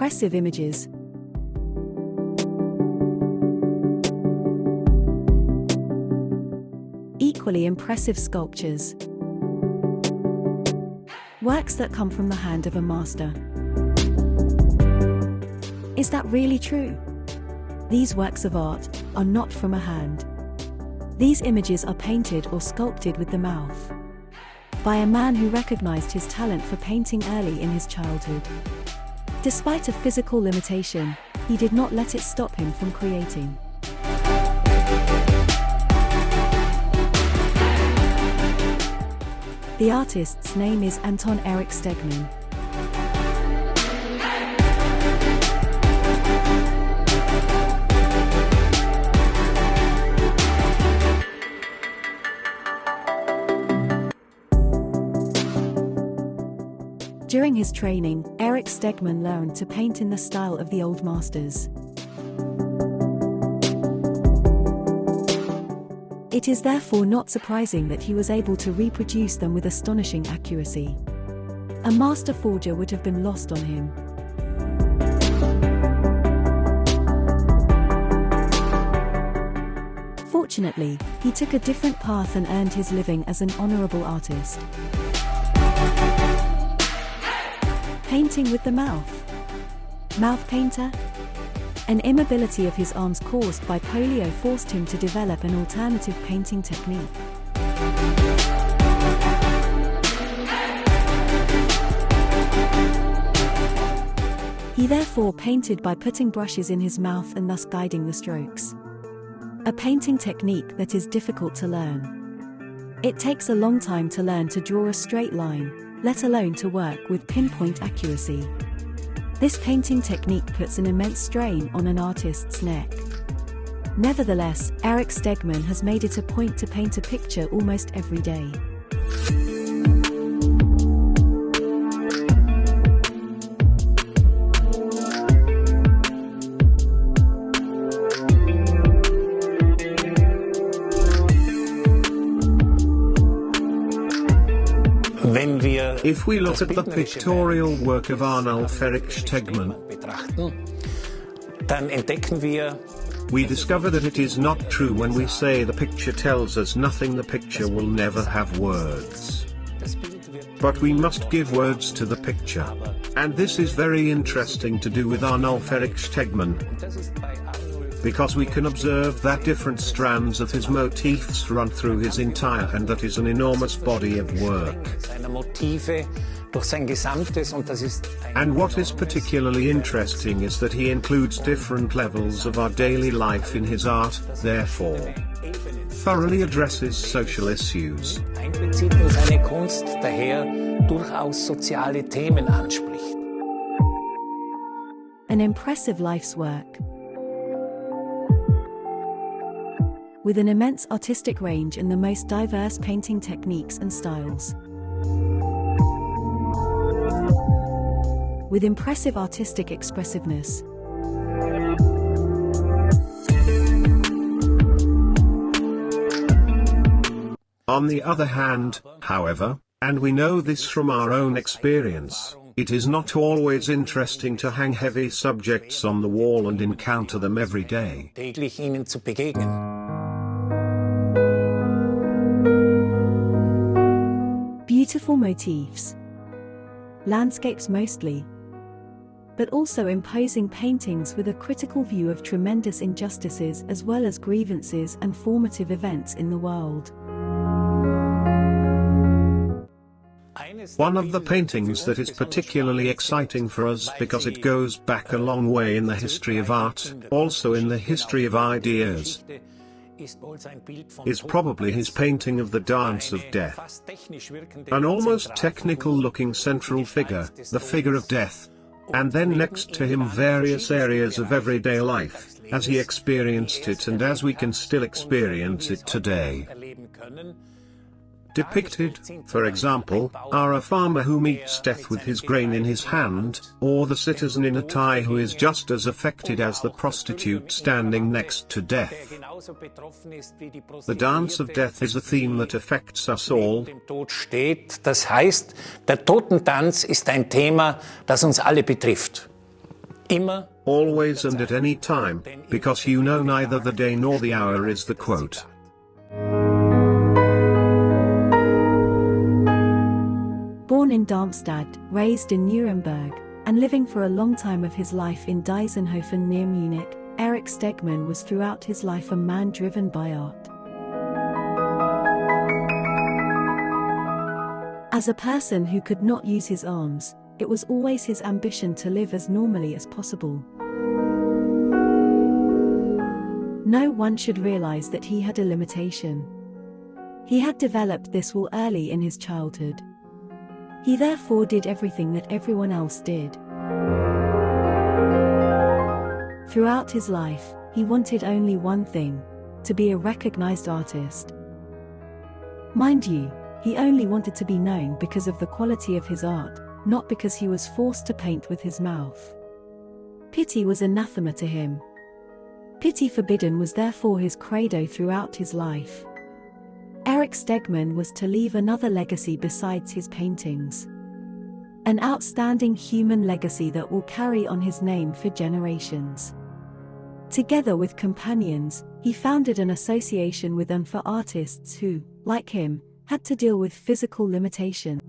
Impressive images. Equally impressive sculptures. Works that come from the hand of a master. Is that really true? These works of art are not from a hand. These images are painted or sculpted with the mouth by a man who recognized his talent for painting early in his childhood. Despite a physical limitation, he did not let it stop him from creating. The artist's name is Arnulf Erich Stegmann. During his training, Eric Stegman learned to paint in the style of the old masters. It is therefore not surprising that he was able to reproduce them with astonishing accuracy. A master forger would have been lost on him. Fortunately, he took a different path and earned his living as an honorable artist. Painting with the mouth. Mouth painter? An immobility of his arms caused by polio forced him to develop an alternative painting technique. He therefore painted by putting brushes in his mouth and thus guiding the strokes. A painting technique that is difficult to learn. It takes a long time to learn to draw a straight line, let alone to work with pinpoint accuracy. This painting technique puts an immense strain on an artist's neck. Nevertheless, Eric Stegman has made it a point to paint a picture almost every day. If we look at the pictorial work of Arnulf Erich Stegmann, we discover that it is not true when we say the picture tells us nothing. The picture will never have words. But we must give words to the picture. And this is very interesting to do with Arnulf Erich Stegmann, because we can observe that different strands of his motifs run through his entire, and that is an enormous body of work. And what is particularly interesting is that he includes different levels of our daily life in his art, therefore thoroughly addresses social issues. An impressive life's work, with an immense artistic range and the most diverse painting techniques and styles. With impressive artistic expressiveness. On the other hand, however, and we know this from our own experience, it is not always interesting to hang heavy subjects on the wall and encounter them every day. Beautiful motifs. Landscapes mostly. But also imposing paintings with a critical view of tremendous injustices as well as grievances and formative events in the world. One of the paintings that is particularly exciting for us because it goes back a long way in the history of art, also in the history of ideas, is probably his painting of the Dance of Death. An almost technical-looking central figure, the figure of death, and then next to him various areas of everyday life, as he experienced it and as we can still experience it today. Depicted, for example, are a farmer who meets death with his grain in his hand, or the citizen in a tie who is just as affected as the prostitute standing next to death. The Dance of Death is a theme that affects us all. Das heißt, der Totentanz ist ein Thema, das uns alle betrifft. always and at any time, because you know neither the day nor the hour is the quote. Born in Darmstadt, raised in Nuremberg, and living for a long time of his life in Deisenhofen near Munich, Eric Stegman was throughout his life a man driven by art. As a person who could not use his arms, it was always his ambition to live as normally as possible. No one should realize that he had a limitation. He had developed this will early in his childhood. He therefore did everything that everyone else did. Throughout his life, he wanted only one thing: to be a recognized artist. Mind you, he only wanted to be known because of the quality of his art, not because he was forced to paint with his mouth. Pity was anathema to him. Pity forbidden was therefore his credo throughout his life. Eric Stegman was to leave another legacy besides his paintings. An outstanding human legacy that will carry on his name for generations. Together with companions, he founded an association with and for artists who, like him, had to deal with physical limitations.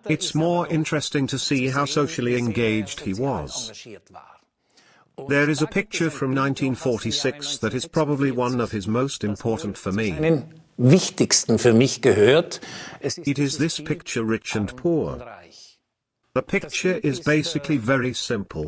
It's more interesting to see how socially engaged he was. There is a picture from 1946 that is probably one of his most important for me. It is this picture, Rich and Poor. The picture is basically very simple.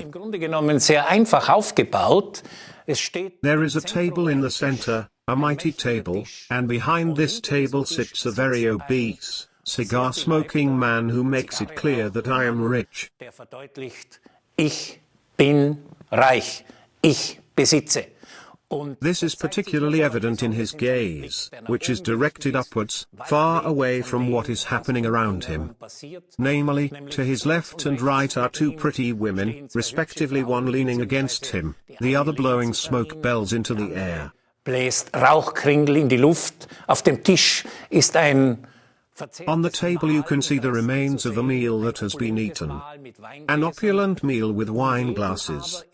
There is a table in the center, a mighty table, and behind this table sits a very obese, cigar-smoking man who makes it clear that I am rich. Ich bin reich. Ich besitze. This is particularly evident in his gaze, which is directed upwards, far away from what is happening around him. Namely, to his left and right are two pretty women, respectively, one leaning against him, the other blowing smoke bells into the air. Bläst Rauchkringel in die Luft. Auf dem Tisch ist ein On the table you can see the remains of a meal that has been eaten. An opulent meal with wine glasses.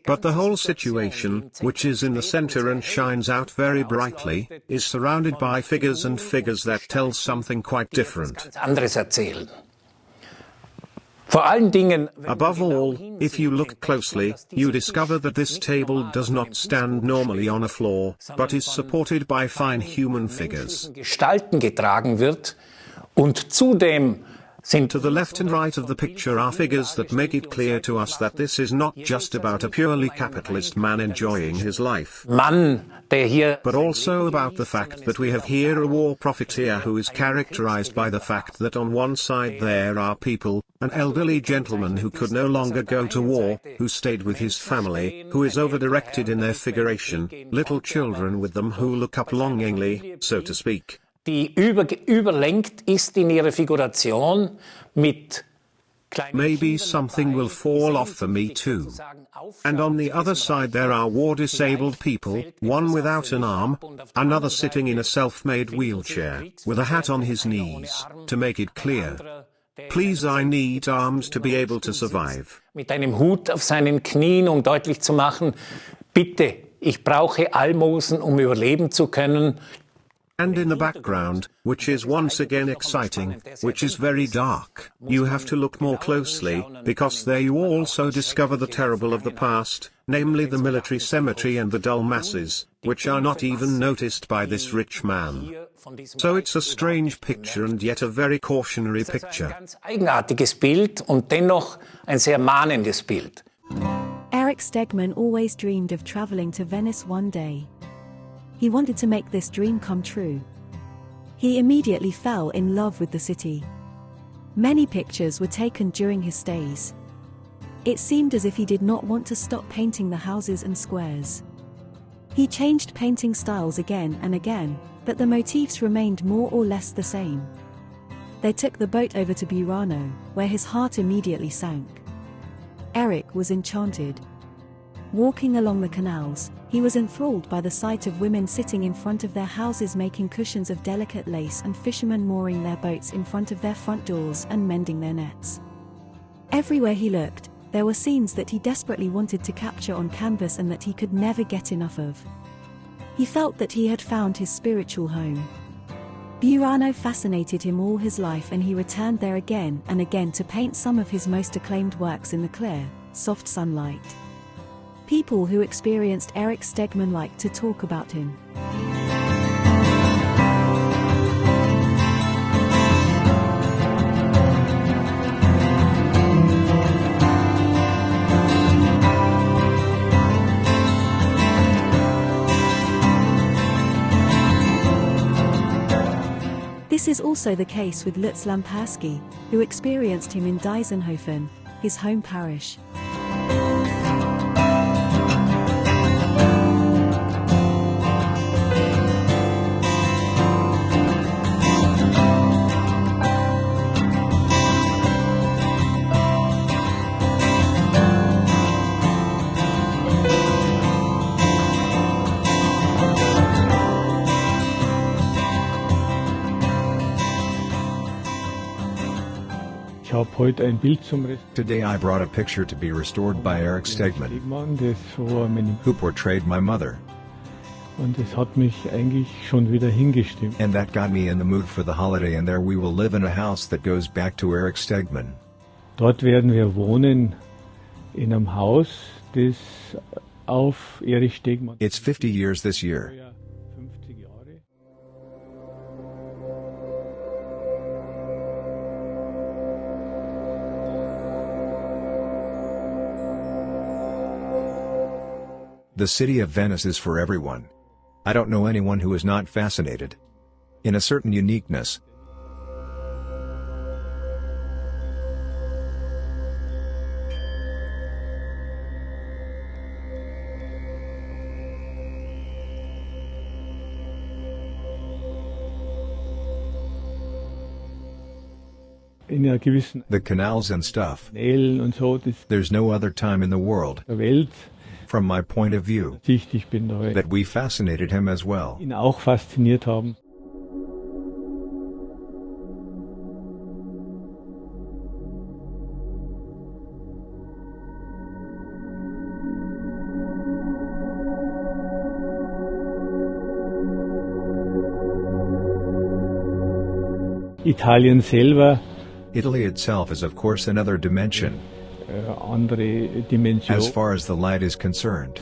But the whole situation, which is in the center and shines out very brightly, is surrounded by figures and figures that tell something quite different. Above all, if you look closely, you discover that this table does not stand normally on a floor, but is supported by fine human figures. To the left and right of the picture are figures that make it clear to us that this is not just about a purely capitalist man enjoying his life, but also about the fact that we have here a war profiteer who is characterized by the fact that on one side there are people, an elderly gentleman who could no longer go to war, who stayed with his family, who is over-directed in their figuration, little children with them who look up longingly, so to speak. Die überlenkt ist in ihrer Figuration mit Maybe something will fall off for me too. And on the other side there are war-disabled people, one without an arm, another sitting in a self-made wheelchair, with a hat on his knees, to make it clear. Please, I need arms to be able to survive. Mit einem Hut auf seinen Knien, deutlich zu machen, bitte, ich brauche Almosen, überleben zu können. And in the background, which is once again exciting, which is very dark, you have to look more closely, because there you also discover the terrible of the past, namely the military cemetery and the dull masses, which are not even noticed by this rich man. So it's a strange picture and yet a very cautionary picture. Ein ganz eigenartiges Bild und dennoch ein sehr mahnendes Bild. Eric Stegman always dreamed of traveling to Venice one day. He wanted to make this dream come true. He immediately fell in love with the city. Many pictures were taken during his stays. It seemed as if he did not want to stop painting the houses and squares. He changed painting styles again and again, but the motifs remained more or less the same. They took the boat over to Burano, where his heart immediately sank. Eric was enchanted. Walking along the canals, he was enthralled by the sight of women sitting in front of their houses making cushions of delicate lace and fishermen mooring their boats in front of their front doors and mending their nets. Everywhere he looked, there were scenes that he desperately wanted to capture on canvas and that he could never get enough of. He felt that he had found his spiritual home. Burano fascinated him all his life, and he returned there again and again to paint some of his most acclaimed works in the clear, soft sunlight. People who experienced Eric Stegman liked to talk about him. This is also the case with Lutz Lamperski, who experienced him in Deisenhofen, his home parish. Today I brought a picture to be restored by Eric Stegman, who portrayed my mother. Und es hat mich eigentlich schon wieder hingestimmt. And that got me in the mood for the holiday, and there we will live in a house that goes back to Eric Stegman. Dort werden wir wohnen in einem Haus, das auf Erich Stegmann. It's 50 years this year. 50 Jahre. The city of Venice is for everyone. I don't know anyone who is not fascinated. In a certain uniqueness. In einer gewissen The canals and stuff. Kanälen und so, There's no other time in the world, der Welt, from my point of view, ich bin da, that we fascinated him as well. ihn auch fasziniert haben. Italien selber, Italy itself is of course another dimension, andere Dimension. as far as the light is concerned.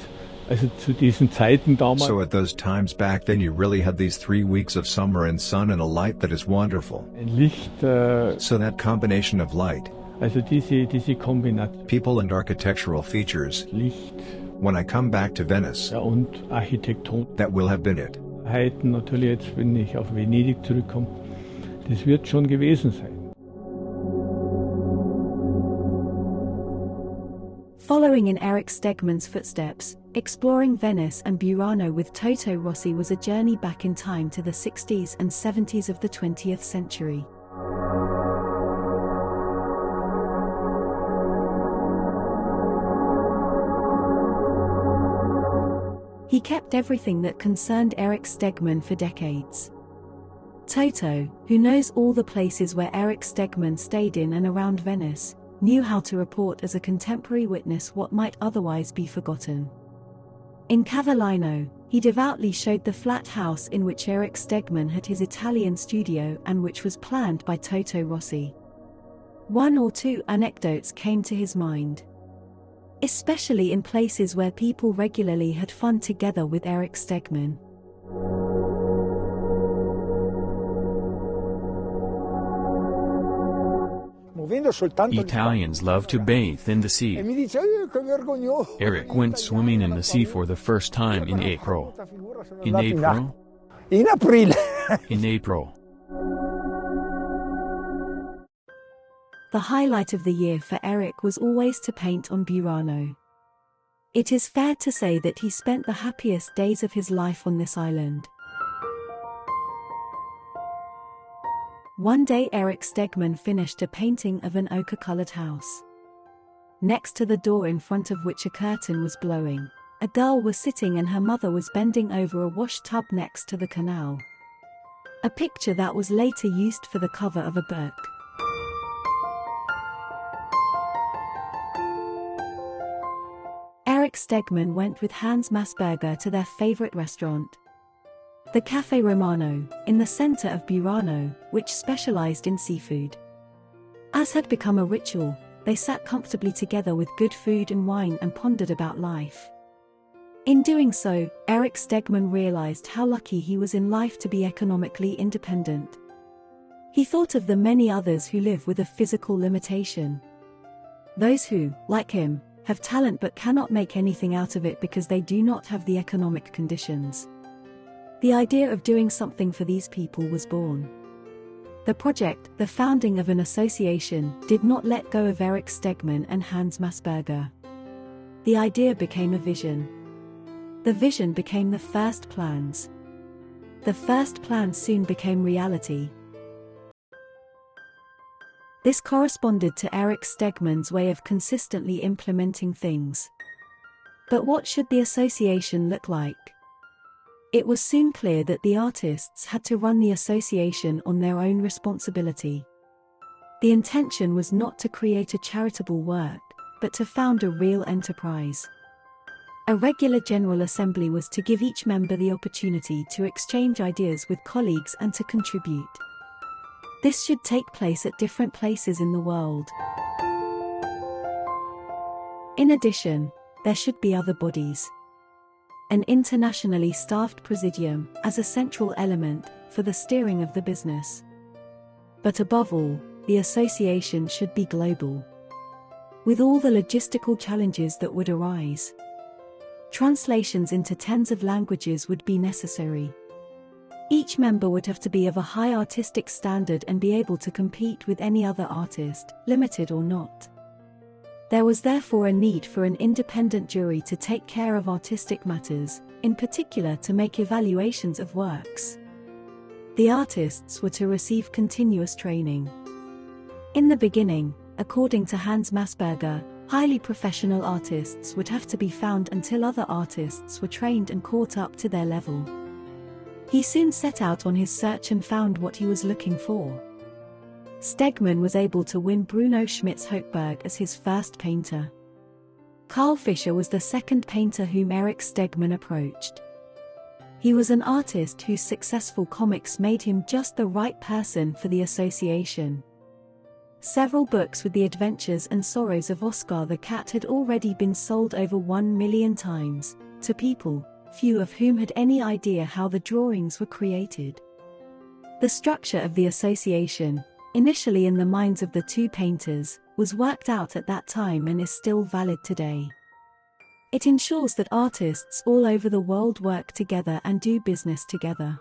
Also zu diesen Zeiten damals, So at those times back then you really had these 3 weeks of summer and sun and a light that is wonderful. ein Licht, So that combination of light, also diese Kombination people and architectural features, Licht, when I come back to Venice, ja, und Architekton. that will have been it. Heiten natürlich jetzt, wenn ich auf Venedig zurückkomme, das wird schon gewesen sein. Following in Eric Stegman's footsteps, exploring Venice and Burano with Toto Rossi was a journey back in time to the 60s and 70s of the 20th century. He kept everything that concerned Eric Stegman for decades. Toto, who knows all the places where Eric Stegman stayed in and around Venice, knew how to report as a contemporary witness what might otherwise be forgotten. In Cavallino, he devoutly showed the flat house in which Eric Stegman had his Italian studio and which was planned by Toto Rossi. 1 or 2 anecdotes came to his mind. Especially in places where people regularly had fun together with Eric Stegman. Italians love to bathe in the sea. Eric went swimming in the sea for the first time in April. In April? In April. In April. The highlight of the year for Eric was always to paint on Burano. It is fair to say that he spent the happiest days of his life on this island. One day Eric Stegman finished a painting of an ochre-colored house. Next to the door in front of which a curtain was blowing, a girl was sitting and her mother was bending over a wash tub next to the canal. A picture that was later used for the cover of a book. Stegman went with Hans Massberger to their favorite restaurant, the Café Romano, in the center of Burano, which specialized in seafood. As had become a ritual, they sat comfortably together with good food and wine and pondered about life. In doing so, Eric Stegman realized how lucky he was in life to be economically independent. He thought of the many others who live with a physical limitation. Those who, like him, have talent but cannot make anything out of it because they do not have the economic conditions. The idea of doing something for these people was born. The project, the founding of an association, did not let go of Eric Stegman and Hans Massberger. The idea became a vision. The vision became the first plans. The first plans soon became reality. This corresponded to Eric Stegman's way of consistently implementing things. But what should the association look like? It was soon clear that the artists had to run the association on their own responsibility. The intention was not to create a charitable work, but to found a real enterprise. A regular General Assembly was to give each member the opportunity to exchange ideas with colleagues and to contribute. This should take place at different places in the world. In addition, there should be other bodies. An internationally staffed presidium as a central element for the steering of the business. But above all, the association should be global. With all the logistical challenges that would arise, translations into tens of languages would be necessary. Each member would have to be of a high artistic standard and be able to compete with any other artist, limited or not. There was therefore a need for an independent jury to take care of artistic matters, in particular to make evaluations of works. The artists were to receive continuous training. In the beginning, according to Hans Massberger, highly professional artists would have to be found until other artists were trained and caught up to their level. He soon set out on his search and found what he was looking for. Stegman was able to win Bruno Schmitz-Hochberg as his first painter. Carl Fischer was the second painter whom Eric Stegman approached. He was an artist whose successful comics made him just the right person for the association. Several books with the adventures and sorrows of Oscar the cat had already been sold over 1 million times, to people, few of whom had any idea how the drawings were created. The structure of the association, initially in the minds of the two painters, was worked out at that time and is still valid today. It ensures that artists all over the world work together and do business together.